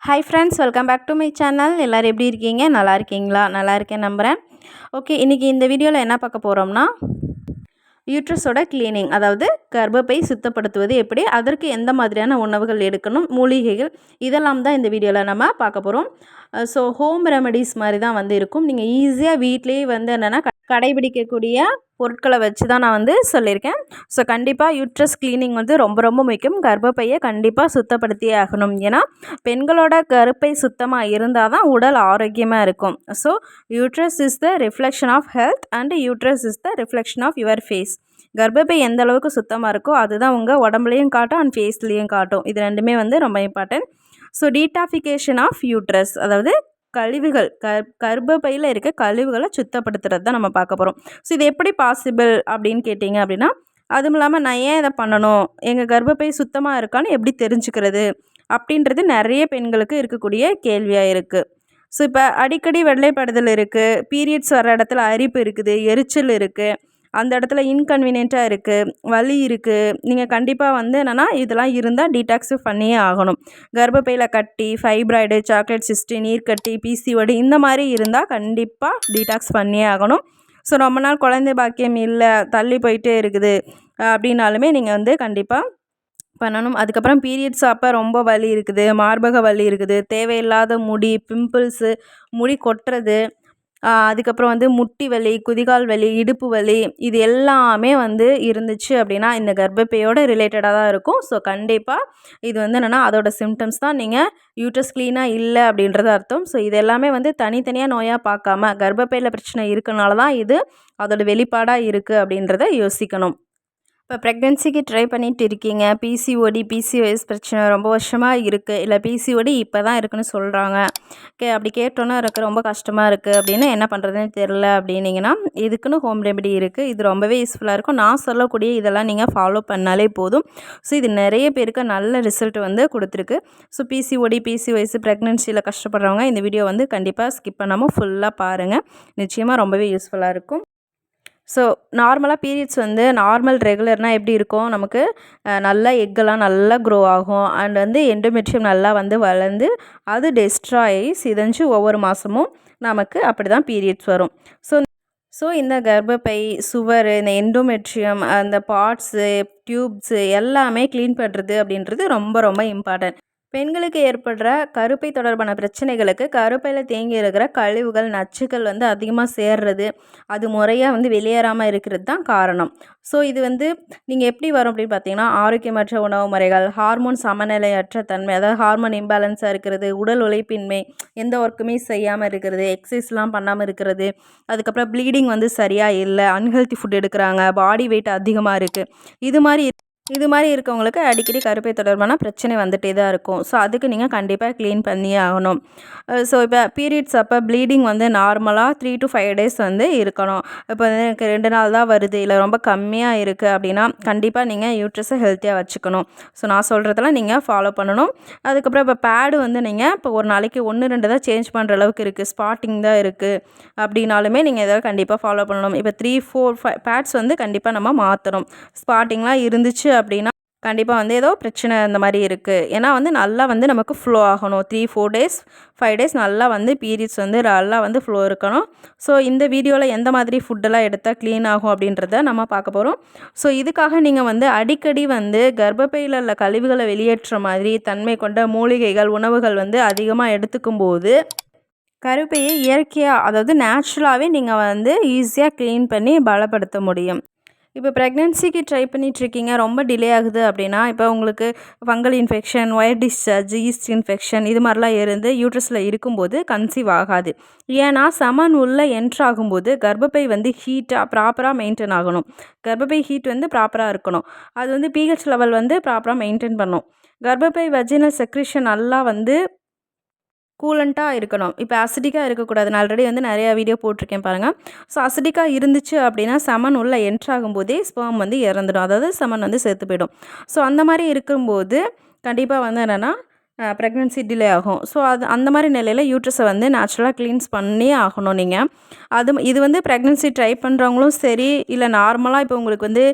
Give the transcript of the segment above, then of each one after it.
Hi friends, welcome back to my channel. எல்லோரும் எப்படி இருக்கீங்க? நல்லா இருக்கீங்களா? நல்லா இருக்கேன் நம்புகிறேன். ஓகே, இன்றைக்கி இந்த வீடியோவில் என்ன பார்க்க போகிறோம்னா, யூட்ரஸோட க்ளீனிங், அதாவது கர்ப்பப்பை சுத்தப்படுத்துவது எப்படி, அதற்கு எந்த மாதிரியான உணவுகள் எடுக்கணும், மூலிகைகள், இதெல்லாம் தான் இந்த வீடியோவில் நம்ம பார்க்க போகிறோம். ஸோ ஹோம் ரெமடிஸ் மாதிரி தான் வந்து இருக்கும். நீங்கள் ஈஸியாக வீட்லேயே வந்து என்னென்னா கடைபிடிக்கக்கூடிய பொருட்களை வச்சு தான் நான் வந்து சொல்லியிருக்கேன். ஸோ கண்டிப்பாக யூட்ரஸ் க்ளீனிங் வந்து ரொம்ப ரொம்ப முக்கியம். கர்ப்பப்பையை கண்டிப்பாக சுத்தப்படுத்தியே ஆகணும். ஏன்னா பெண்களோட கருப்பை சுத்தமாக இருந்தால் தான் உடல் ஆரோக்கியமாக இருக்கும். So uterus is the reflection of health and uterus is the reflection of your face. கர்ப்பப்பை எந்த அளவுக்கு சுத்தமாக இருக்கோ அதுதான் உங்கள் உடம்புலையும் காட்டும் அண்ட் ஃபேஸ்லேயும் காட்டும். இது ரெண்டுமே வந்து ரொம்ப இம்பார்ட்டன்ட். ஸோ டீடாஃபிகேஷன் ஆஃப் யூட்ரஸ், அதாவது கழிவுகள், கர்ப்பப்பையில் இருக்க கழிவுகளை சுத்தப்படுத்துறது தான் நம்ம பார்க்க போகிறோம். ஸோ இது எப்படி பாசிபிள் அப்படின்னு கேட்டிங்க அப்படின்னா, அதுவும் இல்லாமல் நான் ஏன் இதை பண்ணணும், எங்கள் கர்ப்பப்பை சுத்தமாக இருக்கான்னு எப்படி தெரிஞ்சுக்கிறது அப்படின்றது நிறைய பெண்களுக்கு இருக்கக்கூடிய கேள்வியாக இருக்குது. ஸோ இப்போ அடிக்கடி வெள்ளைப்படுதல் இருக்குது, பீரியட்ஸ் வர இடத்துல அரிப்பு இருக்குது, எரிச்சல் இருக்குது, அந்த இடத்துல இன்கன்வீனியண்ட்டாக இருக்குது, வலி இருக்குது, நீங்கள் கண்டிப்பாக வந்து என்னென்னா இதெல்லாம் இருந்தால் டீடாக்ஸிஃபை பண்ணியே ஆகணும். கர்ப்பப்பையில் கட்டி, ஃபைப்ராய்டு, சாக்லேட் சிஸ்ட்டு, நீர்க்கட்டி, பிசிஓடி இந்த மாதிரி இருந்தால் கண்டிப்பாக டீடாக்ஸ் பண்ணியே ஆகணும். ஸோ ரொம்ப நாள் குழந்தை பாக்கியம் இல்லை, தள்ளி போயிட்டே இருக்குது அப்படின்னாலுமே நீங்கள் வந்து கண்டிப்பாக பண்ணணும். அதுக்கப்புறம் பீரியட்ஸ் அப்போ ரொம்ப வலி இருக்குது, மார்பக வலி இருக்குது, தேவையில்லாத முடி, பிம்பிள்ஸு, முடி கொட்டுறது, அதுக்கப்புறம் வந்து முட்டி வலி, குதிகால் வலி, இடுப்பு வலி, இது எல்லாமே வந்து இருந்துச்சு அப்படின்னா இந்த கர்ப்பப்பையோட ரிலேட்டடாக தான் இருக்கும். ஸோ கண்டிப்பாக இது வந்து என்னென்னா அதோட சிம்டம்ஸ் தான். நீங்கள் யூட்ரஸ் க்ளீனாக இல்லை அப்படின்றது அர்த்தம். ஸோ இது எல்லாமே வந்து தனித்தனியாக நோயாக பார்க்காம கர்ப்பப்பையில் பிரச்சனை இருக்கனால தான் இது அதோட வெளிப்பாடாக இருக்குது அப்படின்றத யோசிக்கணும். இப்போ ப்ரெக்னென்சிக்கு ட்ரை பண்ணிட்டு இருக்கீங்க, பிசிஓடி, பிசிஓஎஸ் பிரச்சனை ரொம்ப வருஷமாக இருக்குது, இல்லை பிசிஓடி இப்போ தான் இருக்குதுன்னு சொல்கிறாங்க. அப்படி கேட்டோன்னே எனக்கு ரொம்ப கஷ்டமாக இருக்குது அப்படின்னு என்ன பண்ணுறதுன்னு தெரில அப்படின்னிங்கன்னா, இதுக்குன்னு ஹோம் ரெமெடி இருக்குது. இது ரொம்பவே யூஸ்ஃபுல்லாக இருக்கும். நான் சொல்லக்கூடிய இதெல்லாம் நீங்கள் ஃபாலோ பண்ணாலே போதும். ஸோ இது நிறைய பேருக்கு நல்ல ரிசல்ட் வந்து கொடுத்துருக்கு. ஸோ பிசிஓடி, பிசிஓஎஸ், ப்ரெக்னென்சியில் கஷ்டப்படுறவங்க இந்த வீடியோ வந்து கண்டிப்பாக ஸ்கிப் பண்ணாமல் ஃபுல்லாக பாருங்கள். நிச்சயமாக ரொம்பவே யூஸ்ஃபுல்லாக இருக்கும். ஸோ நார்மலாக பீரியட்ஸ் வந்து நார்மல் ரெகுலர்னால் எப்படி இருக்கும், நமக்கு நல்லா எக்கெல்லாம் நல்லா க்ரோ ஆகும் அண்ட் வந்து எண்டோமெட்ரியம் நல்லா வந்து வளர்ந்து அது டெஸ்ட்ராய் சிதைஞ்சு ஒவ்வொரு மாதமும் நமக்கு அப்படி தான் பீரியட்ஸ் வரும். ஸோ இந்த கர்ப்பப்பை, சுவர், இந்த எண்டோமெட்ரியம், அந்த பார்ட்ஸு, டியூப்ஸு எல்லாமே க்ளீன் பண்ணுறது அப்படின்றது ரொம்ப ரொம்ப இம்பார்ட்டன்ட். பெண்களுக்கு ஏற்படுற கருப்பை தொடர்பான பிரச்சனைகளுக்கு கருப்பையில் தேங்கி இருக்கிற கழிவுகள், நச்சுக்கள் வந்து அதிகமாக சேர்றது, அது முறையாக வந்து வெளியேறாமல் இருக்கிறது தான் காரணம். ஸோ இது வந்து நீங்கள் எப்படி வரும் அப்படின்னு பார்த்தீங்கன்னா, ஆரோக்கியமற்ற உணவு முறைகள், ஹார்மோன் சமநிலையற்ற தன்மை, அதாவது ஹார்மோன் இம்பேலன்ஸாக இருக்கிறது, உடல் உழைப்பின்மை, எந்த ஒர்க்குமே செய்யாமல் இருக்கிறது, எக்ஸசைஸ்லாம் பண்ணாமல் இருக்கிறது, அதுக்கப்புறம் ப்ளீடிங் வந்து சரியாக இல்லை, அன்ஹெல்த்தி ஃபுட் எடுக்கிறாங்க, பாடி வெயிட் அதிகமாக இருக்குது, இது மாதிரி இருக்கவங்களுக்கு அடிக்கடி கருப்பை தொடர்பான பிரச்சனை வந்துகிட்டே தான் இருக்கும். ஸோ அதுக்கு நீங்கள் கண்டிப்பாக க்ளீன் பண்ணியே ஆகணும். ஸோ இப்போ பீரியட்ஸ் அப்போ ப்ளீடிங் வந்து நார்மலாக 3 to 5 டேஸ் வந்து இருக்கணும். இப்போ வந்து எனக்கு 2 நாள் தான் வருது, இல்லை ரொம்ப கம்மியாக இருக்குது அப்படின்னா கண்டிப்பாக நீங்கள் யூட்ரஸை ஹெல்த்தியாக வச்சுக்கணும். ஸோ நான் சொல்கிறதெல்லாம் நீங்கள் ஃபாலோ பண்ணணும். அதுக்கப்புறம் இப்போ பேடு வந்து நீங்கள் இப்போ ஒரு நாளைக்கு 1, 2 தான் சேஞ்ச் பண்ணுற அளவுக்கு இருக்குது, ஸ்பாட்டிங் தான் இருக்குது அப்படின்னாலுமே நீங்கள் இதை கண்டிப்பாக ஃபாலோ பண்ணணும். இப்போ 3, 4, 5 பேட்ஸ் வந்து கண்டிப்பாக நம்ம மாற்றணும். ஸ்பாட்டிங்லாம் இருந்துச்சு அப்படின்னா கண்டிப்பாக வந்து ஏதோ பிரச்சனை அந்த மாதிரி இருக்குது. ஏன்னா வந்து நல்லா வந்து நமக்கு ஃப்ளோ ஆகணும். 3, 4 டேஸ் 5 டேஸ் நல்லா வந்து பீரியட்ஸ் வந்து நல்லா வந்து ஃப்ளோ இருக்கணும். ஸோ இந்த வீடியோவில் எந்த மாதிரி ஃபுட்டெல்லாம் எடுத்தால் க்ளீன் ஆகும் அப்படின்றத நம்ம பார்க்க போகிறோம். ஸோ இதுக்காக நீங்கள் வந்து அடிக்கடி வந்து கர்ப்பப்பையில் உள்ள கழிவுகளை வெளியேற்ற மாதிரி தன்மை கொண்ட மூலிகைகள், உணவுகள் வந்து அதிகமாக எடுத்துக்கும் போது கருப்பையை இயற்கையாக, அதாவது நேச்சுரலாகவே நீங்கள் வந்து ஈஸியாக க்ளீன் பண்ணி பலப்படுத்த முடியும். இப்போ ப்ரெக்னென்சிக்கு ட்ரை பண்ணிகிட்ருக்கீங்க, ரொம்ப டிலே ஆகுது அப்படின்னா, இப்போ உங்களுக்கு ஃபங்கல் இன்ஃபெக்ஷன், ஒயர் டிஸ்சார்ஜ், ஈஸ்ட் இன்ஃபெக்ஷன் இது மாதிரிலாம் இருந்து யூட்ரஸில் இருக்கும்போது கன்சீவ் ஆகாது. ஏன்னா சமன் உள்ள என்ட்ராகும்போது கர்ப்பப்பை வந்து ஹீட்டாக ப்ராப்பராக மெயின்டைன் ஆகணும். கர்ப்பப்பை ஹீட் வந்து ப்ராப்பராக இருக்கணும். அது வந்து பிஹெச் லெவல் வந்து ப்ராப்பராக மெயின்டைன் பண்ணும். கர்ப்பப்பை வஜினல் செக்ரீஷன் நல்லா வந்து கூலண்ட்டாக இருக்கணும். இப்போ அசிடிக்காக இருக்கக்கூடாது. நான் ஆல்ரெடி வந்து நிறையா வீடியோ போட்டிருக்கேன் பாருங்கள். ஸோ அசிடிக்காக இருந்துச்சு அப்படின்னா செமன் உள்ள என்ட்ராகும்போதே ஸ்பெர்ம் வந்து இறந்துடும், அதாவது செமன் வந்து செத்து போயிடும். ஸோ அந்த மாதிரி இருக்கும்போது கண்டிப்பாக வந்து என்னென்னா ப்ரெக்னென்சி டிலே ஆகும். ஸோ அது அந்த மாதிரி நிலையில் யூட்ரஸை வந்து நேச்சுரலாக க்ளீன்ஸ் பண்ணியே ஆகணும் நீங்கள். இது வந்து ப்ரெக்னென்சி ட்ரை பண்ணுறவங்களும் சரி, இல்லை நார்மலாக இப்போ உங்களுக்கு வந்து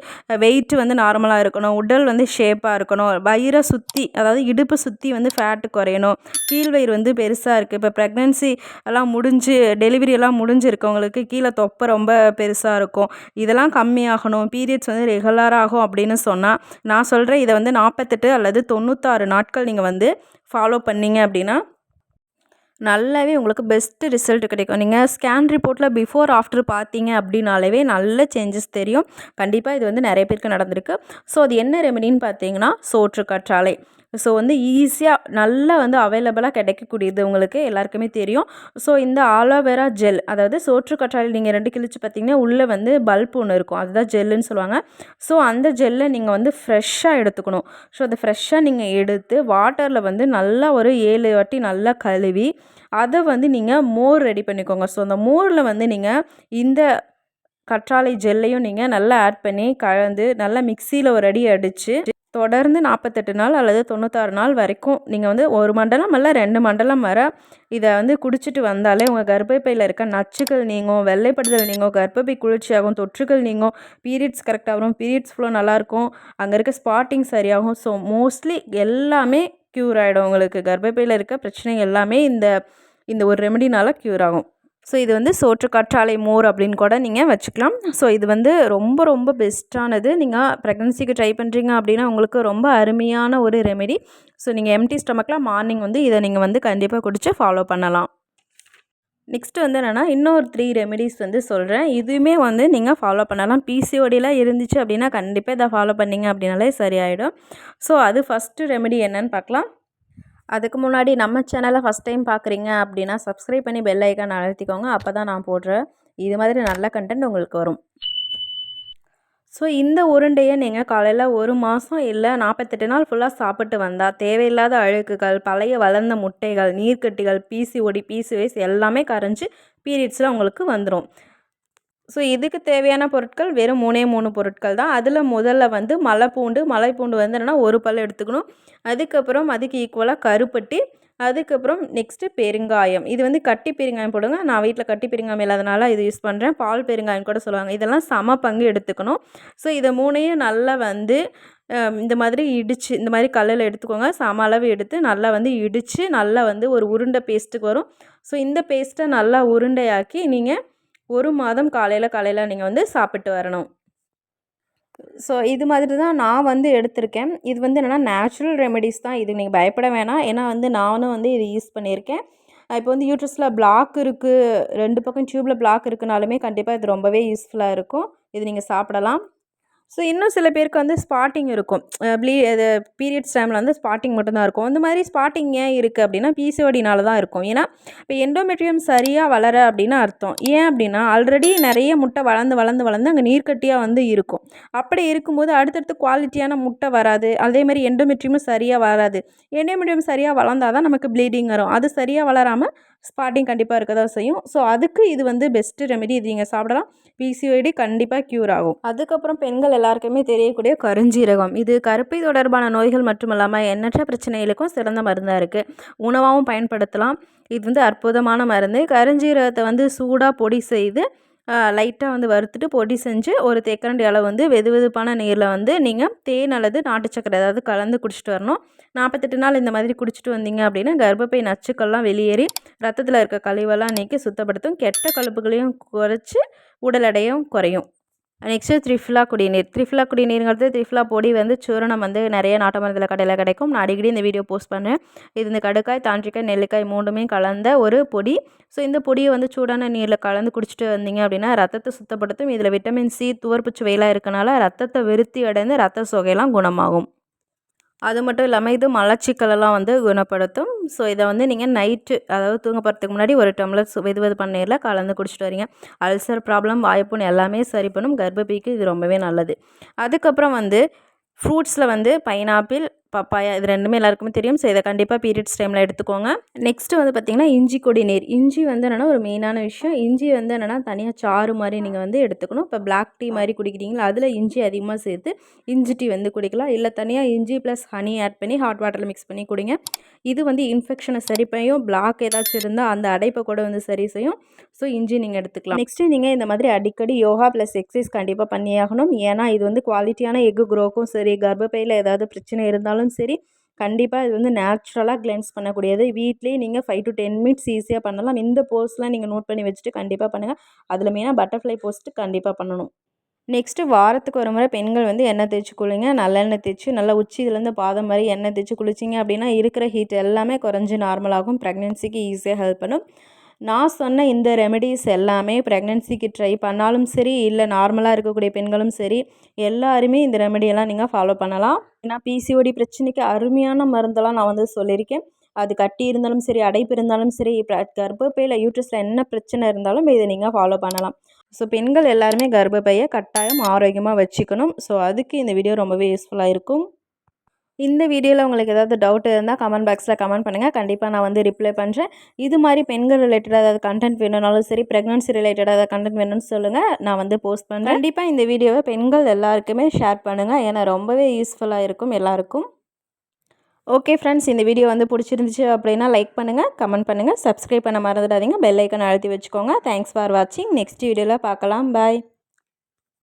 வெயிட் வந்து நார்மலாக இருக்கணும், உடல் வந்து ஷேப்பாக இருக்கணும், வயிறை சுற்றி அதாவது இடுப்பு சுற்றி வந்து ஃபேட்டு குறையணும், கீழ்வயிறு வந்து பெருசாக இருக்குது, இப்போ ப்ரெக்னென்சி எல்லாம் முடிஞ்சு டெலிவரி எல்லாம் முடிஞ்சிருக்கவங்களுக்கு கீழே தொப்பை ரொம்ப பெருசாக இருக்கும், இதெல்லாம் கம்மியாகணும், பீரியட்ஸ் வந்து ரெகுலராக ஆகும் அப்படின்னு சொன்னால் நான் சொல்கிறேன், இதை வந்து 48 அல்லது 96 நாட்கள் நீங்கள் வந்து ஃபாலோ பண்ணிங்க அப்படின்னா நல்லாவே உங்களுக்கு பெஸ்ட்டு ரிசல்ட் கிடைக்கும். நீங்கள் ஸ்கேன் ரிப்போர்ட்டில் பிஃபோர் ஆஃப்டர் பார்த்தீங்க அப்படின்னாலே நல்ல சேஞ்சஸ் தெரியும். கண்டிப்பாக இது வந்து நிறைய பேருக்கு நடந்திருக்கு. ஸோ அது என்ன ரெமெடின்னு பார்த்தீங்கன்னா சோற்று கற்றாழை. ஸோ வந்து ஈஸியாக நல்லா வந்து அவைலபிளாக கிடைக்கக்கூடியது உங்களுக்கு எல்லாருக்குமே தெரியும். ஸோ இந்த ஆலோவேரா ஜெல், அதாவது சோற்று கற்றாழை நீங்கள் 2 கிழிச்சு பார்த்தீங்கன்னா உள்ளே வந்து பல்ப் ஒன்று இருக்கும், அதுதான் ஜெல்லுன்னு சொல்லுவாங்க. ஸோ அந்த ஜெல்லை நீங்கள் வந்து ஃப்ரெஷ்ஷாக எடுத்துக்கணும். ஸோ அதை ஃப்ரெஷ்ஷாக நீங்கள் எடுத்து வாட்டரில் வந்து நல்லா ஒரு 7 வாட்டி நல்லா கழுவி அதை வந்து நீங்கள் மோர் ரெடி பண்ணிக்கோங்க. ஸோ அந்த மோரில் வந்து நீங்கள் இந்த கற்றாழை ஜெல்லையும் நீங்கள் நல்லா ஆட் பண்ணி கலந்து நல்லா மிக்சியில் ஒரு அடி அடித்து தொடர்ந்து 48 நாள் அல்லது 96 நாள் வரைக்கும் நீங்கள் வந்து 1 மண்டலம் அல்ல 2 மண்டலம் வரை இதை வந்து குடிச்சிட்டு வந்தாலே உங்கள் கர்ப்பப்பையில் இருக்க நச்சுக்கள் நீங்கும், வெள்ளைப்படுதல் நீங்கும், கர்ப்பப்பை குளிர்ச்சியாகும், தொற்றுகள் நீங்கும், பீரியட்ஸ் கரெக்டாக வரும், பீரியட்ஸ் ஃப்ளோ நல்லாயிருக்கும், அங்கே இருக்க ஸ்பாட்டிங் சரியாகும். ஸோ மோஸ்ட்லி எல்லாமே க்யூர் ஆகிடும். உங்களுக்கு கர்ப்பப்பையில் இருக்க பிரச்சனை எல்லாமே இந்த ஒரு ரெமெடினால் க்யூர் ஆகும். ஸோ இது வந்து சோற்று கற்றாழை மோர் அப்படின்னு கூட நீங்கள் வச்சுக்கலாம். ஸோ இது வந்து ரொம்ப ரொம்ப பெஸ்ட்டானது. நீங்கள் ப்ரெக்னன்சிக்கு ட்ரை பண்ணுறீங்க அப்படின்னா உங்களுக்கு ரொம்ப அருமையான ஒரு ரெமெடி. ஸோ நீங்கள் எம்டி ஸ்டமக்கில் மார்னிங் வந்து இதை நீங்கள் வந்து கண்டிப்பாக குடித்து ஃபாலோ பண்ணலாம். நெக்ஸ்ட்டு வந்து என்னென்னா இன்னொரு 3 ரெமெடிஸ் வந்து சொல்கிறேன். இதுவுமே வந்து நீங்கள் ஃபாலோ பண்ணலாம். பிசிஓடிலாம் இருந்துச்சு அப்படின்னா கண்டிப்பாக இதை ஃபாலோ பண்ணிங்க அப்படின்னாலே சரியாயிடும். ஸோ அது ஃபஸ்ட்டு ரெமெடி என்னன்னு பார்க்கலாம். அதுக்கு முன்னாடி நம்ம சேனலை ஃபஸ்ட் டைம் பார்க்குறீங்க அப்படின்னா சப்ஸ்கிரைப் பண்ணி பெல் ஐக்கான் அழுத்திக்கோங்க. அப்போ தான் நான் போடுற இது மாதிரி நல்ல கண்டென்ட் உங்களுக்கு வரும். ஸோ இந்த உருண்டையை நீங்கள் காலையில் 1 மாதம் இல்லை 48 நாள் ஃபுல்லாக சாப்பிட்டு வந்தால் தேவையில்லாத அழுக்குகள், பழைய வளர்ந்த முட்டைகள், நீர்க்கட்டிகள், பிசிஓடி, பிசிஓஎஸ் எல்லாமே கரைஞ்சி பீரியட்ஸில் உங்களுக்கு வந்துடும். ஸோ இதுக்கு தேவையான பொருட்கள் வெறும் 3 பொருட்கள் தான். அதில் முதல்ல வந்து மலைப்பூண்டு வந்து என்னென்னா 1 பல் எடுத்துக்கணும். அதுக்கப்புறம் அதுக்கு ஈக்குவலாக கருப்பட்டி, அதுக்கப்புறம் நெக்ஸ்ட்டு பெருங்காயம். இது வந்து கட்டி பெருங்காயம் போடுங்க. நான் வீட்டில் கட்டி பெருங்காயம் இல்லாதனால இது யூஸ் பண்ணுறேன். பால் பெருங்காயம் கூட சொல்லுவாங்க. இதெல்லாம் சம பங்கு எடுத்துக்கணும். ஸோ இதை 3ஐயும் நல்லா வந்து இந்த மாதிரி இடித்து இந்த மாதிரி கல்லில் எடுத்துக்கோங்க. சம அளவு எடுத்து நல்லா வந்து இடித்து நல்லா வந்து ஒரு உருண்டை பேஸ்ட்டுக்கு வரும். ஸோ இந்த பேஸ்ட்டை நல்லா உருண்டையாக்கி நீங்கள் 1 மாதம் காலையில் நீங்கள் வந்து சாப்பிட்டு வரணும். ஸோ இது மாதிரி தான் நான் வந்து எடுத்திருக்கேன். இது வந்து என்னென்னா நேச்சுரல் ரெமெடிஸ் தான். இது நீங்கள் பயப்பட வேணாம். ஏன்னா வந்து நானும் வந்து இது யூஸ் பண்ணியிருக்கேன். இப்போ வந்து யூட்ரஸில் பிளாக் இருக்குது, 2 பக்கம் டியூப்பில் பிளாக் இருக்குனாலுமே கண்டிப்பாக இது ரொம்பவே யூஸ்ஃபுல்லாக இருக்கும். இது நீங்கள் சாப்பிடலாம். ஸோ இன்னும் சில பேருக்கு வந்து ஸ்பாட்டிங் இருக்கும். இது பீரியட்ஸ் டைமில் வந்து ஸ்பாட்டிங் மட்டும்தான் இருக்கும். இந்த மாதிரி ஸ்பாட்டிங் ஏன் இருக்குது அப்படின்னா பிசிஓடினால தான் இருக்கும். ஏன்னா இப்போ எண்டோமெட்ரியம் சரியாக வளர அப்படின்னு அர்த்தம். ஏன் அப்படின்னா ஆல்ரெடி நிறைய முட்டை வளர்ந்து அங்கே நீர்க்கட்டியாக வந்து இருக்கும். அப்படி இருக்கும்போது அடுத்தடுத்து குவாலிட்டியான முட்டை வராது. அதேமாதிரி எண்டோமெட்ரியமும் சரியாக வராது. எண்டோமெட்ரியம் சரியாக வளர்ந்தால் தான் நமக்கு ப்ளீடிங் வரும். அது சரியாக வளராமல் ஸ்பாட்டிங் கண்டிப்பாக இருக்க தான் செய்யும். ஸோ அதுக்கு இது வந்து பெஸ்ட்டு ரெமெடி. இது நீங்கள் சாப்பிடலாம். பிசிஓடி கண்டிப்பாக க்யூர் ஆகும். அதுக்கப்புறம் பெண்கள் எல்லாருக்குமே தெரியக்கூடிய கருஞ்சீரகம். இது கருப்பை தொடர்பான நோய்கள் மட்டும் இல்லாமல் எண்ணற்ற பிரச்சனைகளுக்கும் சிறந்த மருந்தாக இருக்குது. உணவாகவும் பயன்படுத்தலாம். இது வந்து அற்புதமான மருந்து. கருஞ்சீரகத்தை வந்து சூடாக பொடி செய்து லைட்டாக வந்து வறுத்துட்டு பொடி செஞ்சு ஒரு தேக்கரண்டி அளவு வந்து வெதுவெதுப்பான நீரில் வந்து நீங்கள் தேன் அல்லது நாட்டு சக்கரை ஏதாவது கலந்து குடிச்சிட்டு வரணும். 48 நாள் இந்த மாதிரி குடிச்சிட்டு வந்தீங்க அப்படின்னா கர்ப்பப்பை நச்சுக்கள்லாம் வெளியேறி ரத்தத்தில் இருக்க கழிவெல்லாம் நீக்கி சுத்தப்படுத்தும். கெட்ட கொழுப்புகளையும் குறைச்சி உடல் எடையும் குறையும். நெக்ஸ்ட்டு த்ரிஃப்லா குடிநீர். த்ரிஃப்லா குடிநீருங்கிறது த்ரிஃப்லா பொடி வந்து சூரணம் வந்து நிறைய நாட்டு மருந்தில் கடையில் கிடைக்கும். நான் அடிக்கடி இந்த வீடியோ போஸ்ட் பண்ணேன். இது இந்த கடுக்காய், தாண்டிக்காய், நெல்லிக்காய் 3மே கலந்த ஒரு பொடி. ஸோ இந்த பொடியை வந்து சூடான நீரில் கலந்து குடிச்சிட்டு வந்தீங்க அப்படின்னா ரத்தத்தை சுத்தப்படுத்தும். இதில் விட்டமின் சி, துவர்ப்பு சுவையெல்லாம் இருக்கனால ரத்தத்தை விருத்தி அடைந்து ரத்த சோகையெல்லாம் குணமாகும். அது மட்டும் இல்லாமல் இது மலச்சிக்கலெல்லாம் வந்து குணப்படுத்தும். ஸோ இதை வந்து நீங்கள் நைட்டு அதாவது தூங்க போகிறதுக்கு முன்னாடி 1 டம்ளர் வெது நீரில் கலந்து குடிச்சிட்டு வரீங்க. அல்சர் ப்ராப்ளம், வாய்ப்புண் எல்லாமே சரி பண்ணும். கர்ப்பப்பைக்கு இது ரொம்பவே நல்லது. அதுக்கப்புறம் வந்து ஃப்ரூட்ஸில் வந்து பைனாப்பிள், பப்பாயா இது ரெண்டுமே எல்லாருக்குமே தெரியும். ஸோ இதை கண்டிப்பாக பீரியட்ஸ் டைமில் எடுத்துக்கோங்க. நெக்ஸ்ட்டு வந்து பார்த்திங்கன்னா இஞ்சி கொடி நீர். இஞ்சி வந்து என்னென்னா ஒரு மெயினான விஷயம். இஞ்சி வந்து என்னென்னா தனியாக சாறு மாதிரி நீங்கள் வந்து எடுத்துக்கணும். இப்போ பிளாக் டீ மாதிரி குடிக்கிறீங்களா, அதில் இஞ்சி அதிகமாக சேர்த்து இஞ்சி டீ வந்து குடிக்கலாம். இல்லை தனியாக இஞ்சி ப்ளஸ் ஹனி ஆட் பண்ணி ஹாட் வாட்டரில் மிக்ஸ் பண்ணி குடிங்க. இது வந்து இன்ஃபெக்ஷனை சரி பண்ணியும், பிளாக் ஏதாச்சும் இருந்தால் அந்த அடைப்பை கூட வந்து சரி செய்யும். ஸோ இஞ்சி நீங்கள் எடுத்துக்கலாம். நெக்ஸ்ட்டு நீங்கள் இந்த மாதிரி அடிக்கடி யோகா ப்ளஸ் எக்ஸசைஸ் கண்டிப்பாக பண்ணியாகணும். ஏன்னா இது வந்து குவாலிட்டியான எக்கு க்ரோக்கும் சரி, கர்ப்பப்பையில் ஏதாவது பிரச்சனை இருந்தாலும் சரி, கண்டிப்பாக இது வந்து நேச்சுரலாக கிளென்ஸ் பண்ணக்கூடியது. வீட்லேயே நீங்கள் 5 to 10 மினிட்ஸ் ஈஸியாக பண்ணலாம். இந்த போஸ்ட்லாம் நீங்கள் நோட் பண்ணி வச்சுட்டு கண்டிப்பாக பண்ணுங்கள். அதில் மெயினாக பட்டர்ஃப்ளை போஸ்ட்டு கண்டிப்பாக பண்ணணும். நெக்ஸ்ட்டு வாரத்துக்கு ஒரு முறை பெண்கள் வந்து எண்ணெய் தேய்ச்சி குளிங்க. நல்லெண்ணெய் தேய்ச்சி நல்லா உச்சியிலேருந்து பாதம் மாதிரி எண்ணெய் தேய்ச்சி குளிச்சிங்க அப்படின்னா இருக்கிற ஹீட் எல்லாமே குறைஞ்சி நார்மலாகும். ப்ரெக்னென்சிக்கு ஈஸியாக ஹெல்ப் பண்ணும். நான் சொன்ன இந்த ரெமெடிஸ் எல்லாமே ப்ரெக்னென்சிக்கு ட்ரை பண்ணாலும் சரி, இல்லை நார்மலாக இருக்கக்கூடிய பெண்களும் சரி, எல்லாருமே இந்த ரெமெடியெல்லாம் நீங்கள் ஃபாலோ பண்ணலாம். ஏன்னா பிசிஓடி பிரச்சனைக்கு அருமையான மருந்தெல்லாம் நான் வந்து சொல்லியிருக்கேன். அது கட்டி இருந்தாலும் சரி, அடைப்பு இருந்தாலும் சரி, இப்போ கர்ப்பப்பையில் யூட்ரஸில் என்ன பிரச்சனை இருந்தாலும் இதை நீங்கள் ஃபாலோ பண்ணலாம். ஸோ பெண்கள் எல்லாருமே கர்ப்பப்பையை கட்டாயம் ஆரோக்கியமாக வச்சுக்கணும். ஸோ அதுக்கு இந்த வீடியோ ரொம்பவே யூஸ்ஃபுல்லாக இருக்கும். இந்த வீடியோவில் உங்களுக்கு ஏதாவது டவுட் இருந்தால் கமெண்ட் பாக்ஸில் கமெண்ட் பண்ணுங்கள். கண்டிப்பாக நான் வந்து ரிப்ளை பண்ணுறேன். இது மாதிரி பெண்கள் ரிலேட்டடாக ஏதாவது கண்டென்ட் வேணும்னாலும் சரி, ப்ரெக்னன்சி ரிலேட்டடாக ஏதாவது கண்டென்ட் வேணும்னு சொல்லுங்கள், நான் வந்து போஸ்ட் பண்ணுறேன். கண்டிப்பாக இந்த வீடியோவை பெண்கள் எல்லாருக்குமே ஷேர் பண்ணுங்கள். ஏன்னா ரொம்பவே யூஸ்ஃபுல்லாக இருக்கும் எல்லாருக்கும். ஓகே ஃப்ரெண்ட்ஸ், இந்த வீடியோ வந்து பிடிச்சிருந்துச்சு அப்படின்னா லைக் பண்ணுங்கள், கமெண்ட் பண்ணுங்கள், சப்ஸ்கிரைப் பண்ண மறந்துடாதீங்க, பெல் ஐக்கான் அழுத்தி வச்சுக்கோங்க. தேங்க்ஸ் ஃபார் வாட்சிங். நெக்ஸ்ட் வீடியோவில் பார்க்கலாம். பாய்.